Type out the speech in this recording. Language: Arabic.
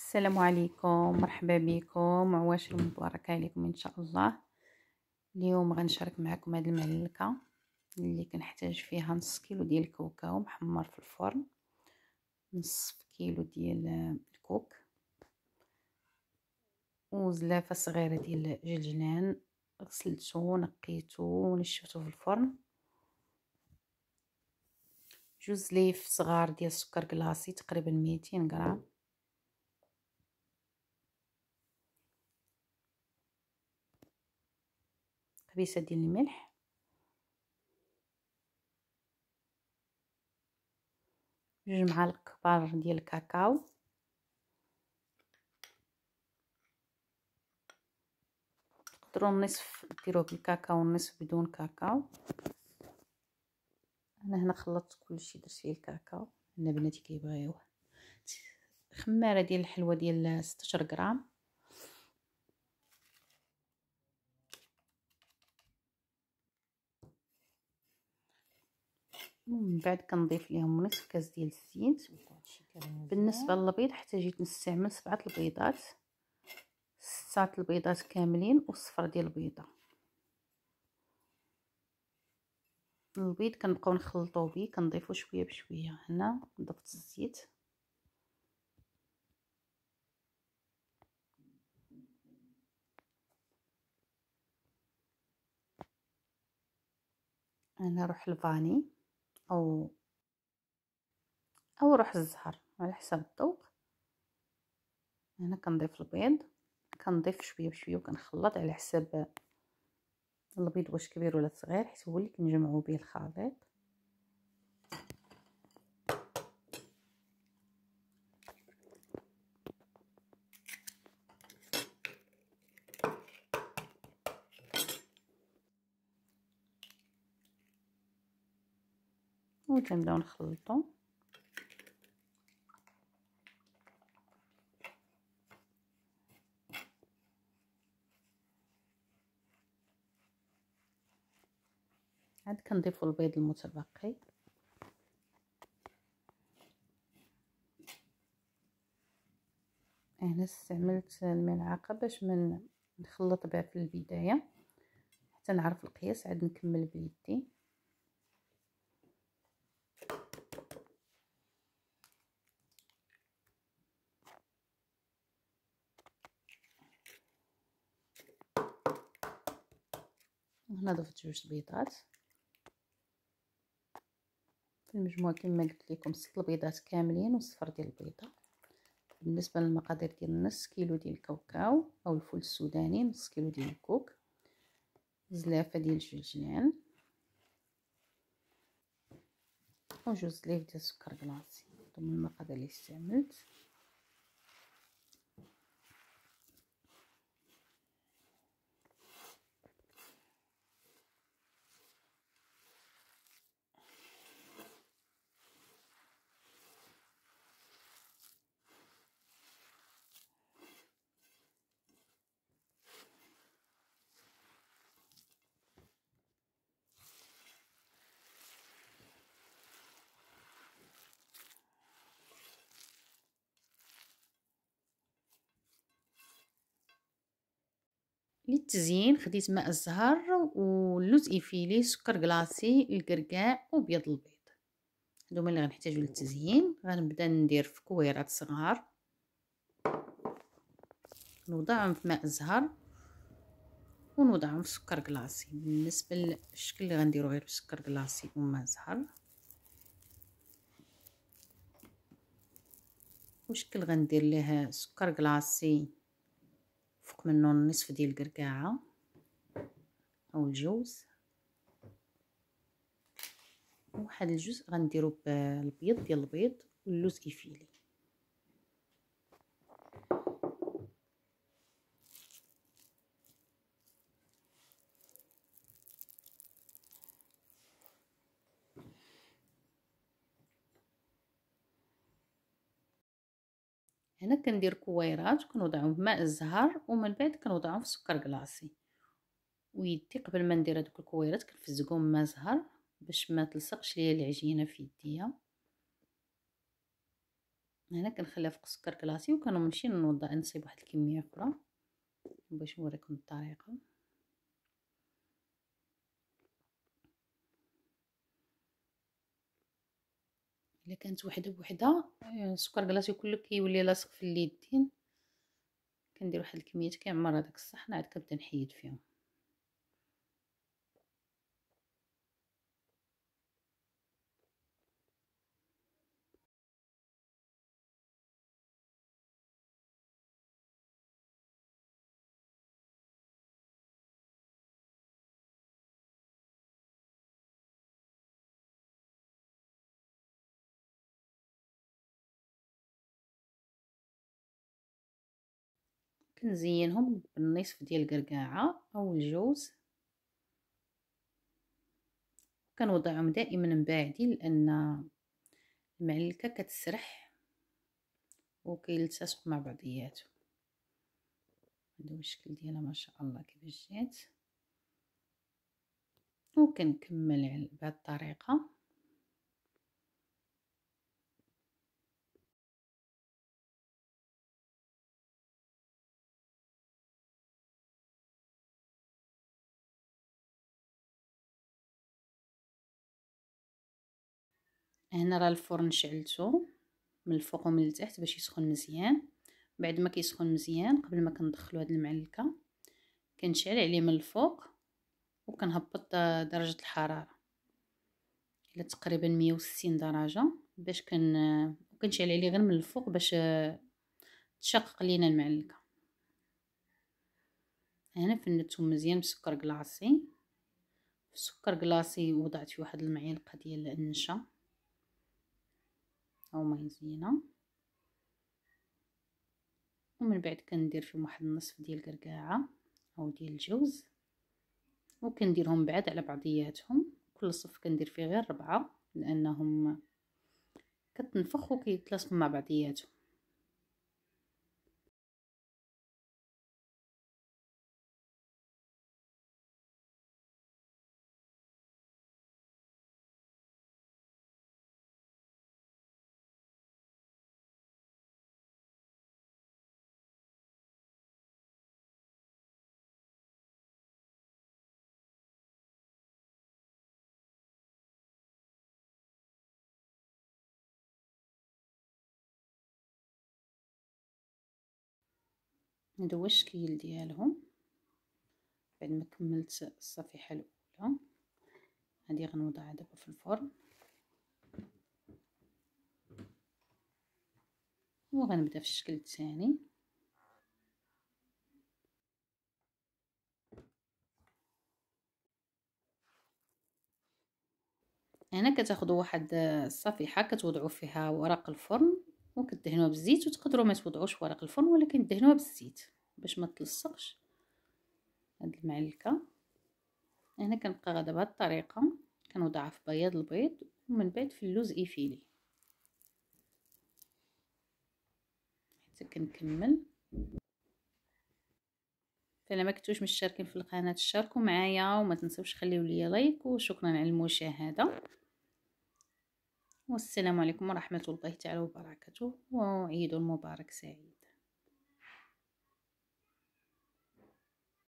السلام عليكم، مرحبا بكم، عواشر مباركة عليكم ان شاء الله. اليوم غنشارك معكم هذه المعلكه اللي كنحتاج فيها نص كيلو ديال الكاوكاو محمر في الفرن، نصف كيلو ديال الكوك، وزلافه صغيره ديال جلجلان غسلته نقيته ونشفته في الفرن، جوج ليف صغار ديال السكر كلاصي تقريبا 200 غرام، قبيصه ديال الملح، جوج معالق كبار ديال الكاكاو، تقدروا النصف ديروه بالكاكاو والنصف بدون كاكاو. انا هنا خلطت كلشي، درت فيه الكاكاو، انا بناتي كيبغيوه. خماره ديال الحلوى ديال 16 غرام، ومن بعد كنضيف ليهم نصف كاس ديال الزيت. بالنسبه للبيض حتى جيت نستعمل 7 البيضات، 6 البيضات كاملين والصفر ديال البيضه. البيض كنبقاو نخلطوه به، كنضيفو شويه بشويه. هنا ضفت الزيت، انا روح الفاني او روح الزهر على حسب الذوق. هنا كنضيف البيض، كنضيف شويه بشويه وكنخلط على حساب البيض واش كبير ولا صغير، حيت هو اللي كنجمعو به الخليط. وتنبداو نخلطو. عاد كنضيفو البيض المتبقي، هنا استعملت الملعقه باش من نخلط بها في البدايه حتى نعرف القياس، عاد نكمل بيدي. هنا ضفت جوج بيضات في المجموع كما قلت لكم، 6 البيضات كاملين والصفر ديال البيضه. بالنسبه للمقادير ديال نص كيلو ديال الكاوكاو او الفول السوداني، نص كيلو ديال الكوك، زلافه ديال الجلجلان، وجوج ليف ديال السكر كلاصي. هادو من المقادير اللي استعملت. للتزيين خديت ماء الزهر واللوز ايفيلي، سكر كلاصي، الكركاع وبيض البيض. هادوما اللي غنحتاجو للتزيين. غنبدا ندير في كويرات صغار، نوضعهم في ماء الزهر ونوضعهم في سكر كلاصي. بالنسبه للشكل اللي غنديرو غير بسكر كلاصي وماء زهر، وشكل غندير ليه سكر كلاصي فوق منه النصف ديال الكركاعه او الجوز، واحد الجزء غنديرو بالبيض ديال البيض واللوز ايفيلي. هنا كندير كويرات وكنوضعهم في ماء الزهر، ومن بعد كنوضعهم في سكر كلاصي. ويدي قبل ما ندير هذوك الكويرات كنفزقهم ماء زهر باش ما تلصقش ليا العجينه في يديا. هنا كنخليها فوق السكر كلاصي، وكنمشي نصيب واحد الكميه اخرى باش نوريكم الطريقه. الا كانت وحده بوحده السكر كلاصي كله كيولي لاصق في اليدين، كندير واحد الكميه كيعمر هذاك الصحن، عاد كنبدا نحيد فيهم. كنزينهم بالنصف ديال الكركاعه او الجوز، كنوضعهم دائما باعدين لان المعلكه كتسرح وكيلتصقوا مع بعضياتهم. هذا هو الشكل ديالها ما شاء الله كيفاش جات. وكنكمل بهذه الطريقه. هنا راه الفرن شعلته من الفوق ومن التحت باش يسخن مزيان. بعد ما كيسخن مزيان قبل ما كندخلو هاد المعلكه كنشعل عليه من الفوق وكنهبط درجه الحراره الى تقريبا 160 درجه باش كنشعل عليه غير من الفوق باش تشقق لينا المعلكه. هنا فندتهم مزيان بسكر كلاصي. في السكر كلاصي وضعت فيه واحد المعلقه ديال النشا او مايزينا، ومن بعد كندير فيهم واحد النصف ديال الكركاعه او ديال الجوز، وكنديرهم بعاد على بعضياتهم. كل صف كندير فيه غير 4 لانهم كتنفخ وكيتلاصقوا مع بعضياتهم. هذا هو الشكل ديالهم بعد ما كملت الصفيحه الاولى. هذه غنوضعها دابا في الفرن وغنبدا في الشكل الثاني. هنا كتاخذوا واحد الصفيحه كتوضعوا فيها ورق الفرن وكدهنوها بالزيت، وتقدروا ما توضعوش ورق الفرن ولكن دهنوها بالزيت باش ما تلصقش هاد المعلكه. هنا كنبقى غادا بهاد الطريقه، كنوضعها في بياض البيض ومن بعد في اللوز ايفيلي حتى كنكمل. فلا ما كنتوش مشتركين في القناه اشتركوا معايا وما تنسوش خليوا لي لايك، وشكرا على المشاهده، والسلام عليكم ورحمه الله تعالى وبركاته، وعيد مبارك سعيد.